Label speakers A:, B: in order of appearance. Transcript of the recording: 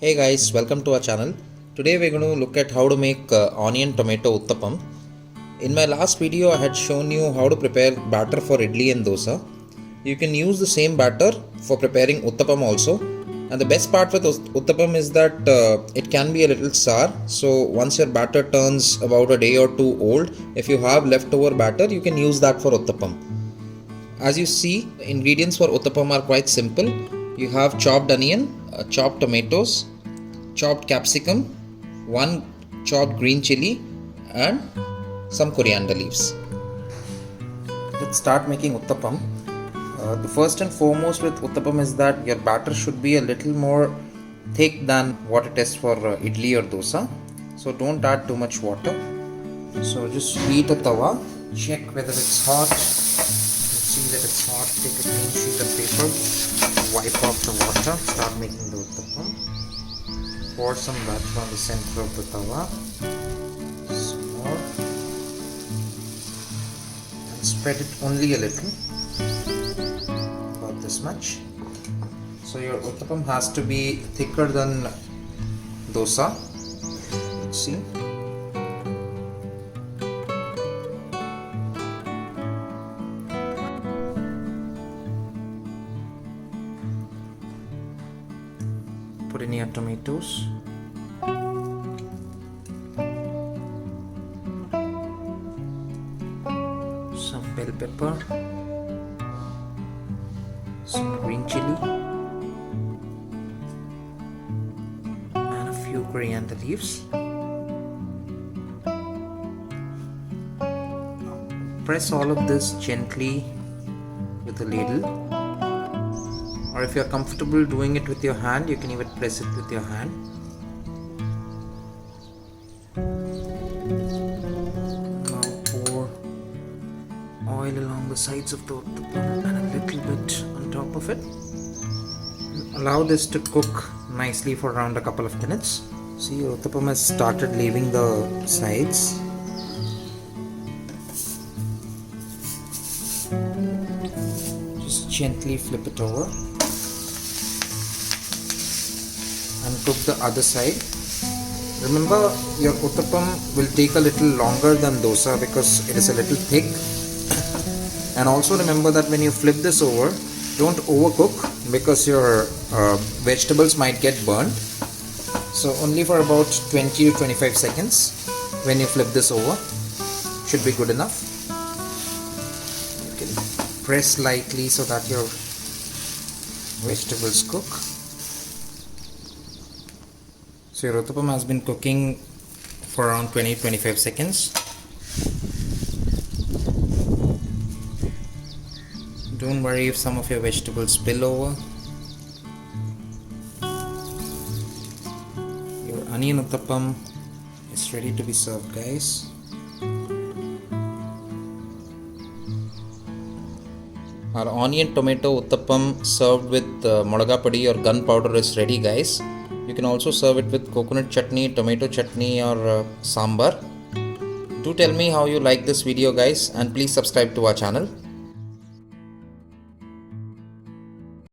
A: Hey guys, welcome to our channel. Today we're going to look at how to make onion tomato uttapam. In my last video I had shown you how to prepare batter for idli and dosa. You can use the same batter for preparing uttapam also. And the best part with uttapam is that it can be a little sour. So once your batter turns about a day or two old, if you have leftover batter, you can use that for uttapam. As you see, the ingredients for uttapam are quite simple. You have chopped onion, chopped tomatoes, chopped capsicum, one chopped green chili and some coriander leaves. Let's start making uttapam. The first and foremost with uttapam is that your batter should be a little more thick than what it is for idli or dosa. So don't add too much water. So just heat a tawa, check whether it's hot. See that it's hot, take a clean sheet of paper, wipe off the water, start making the uttapam. Pour some batter on the center of the tawa, some more, and spread it only a little, about this much. So your uttapam has to be thicker than dosa. Let's see. Put in your tomatoes, some bell pepper, some green chili and a few coriander leaves. Press all of this gently with a ladle. Or if you are comfortable doing it with your hand, you can even press it with your hand. Now pour oil along the sides of the uttapam and a little bit on top of it. Allow this to cook nicely for around a couple of minutes. See, your uttapam has started leaving the sides. Just gently flip it over and cook the other side. Remember, your uttapam will take a little longer than dosa because it is a little thick. And also remember that when you flip this over, don't overcook because your vegetables might get burnt. So only for about 20 to 25 seconds when you flip this over should be good enough. You can press lightly so that your vegetables cook. So your uttapam has been cooking for around 20-25 seconds. Don't worry if some of your vegetables spill over. Your onion uttapam is ready to be served, guys. Our onion tomato uttapam served with modaga padi or gunpowder is ready, guys. You can also serve it with coconut chutney, tomato chutney or sambar. Do tell me how you like this video, guys, and please subscribe to our channel.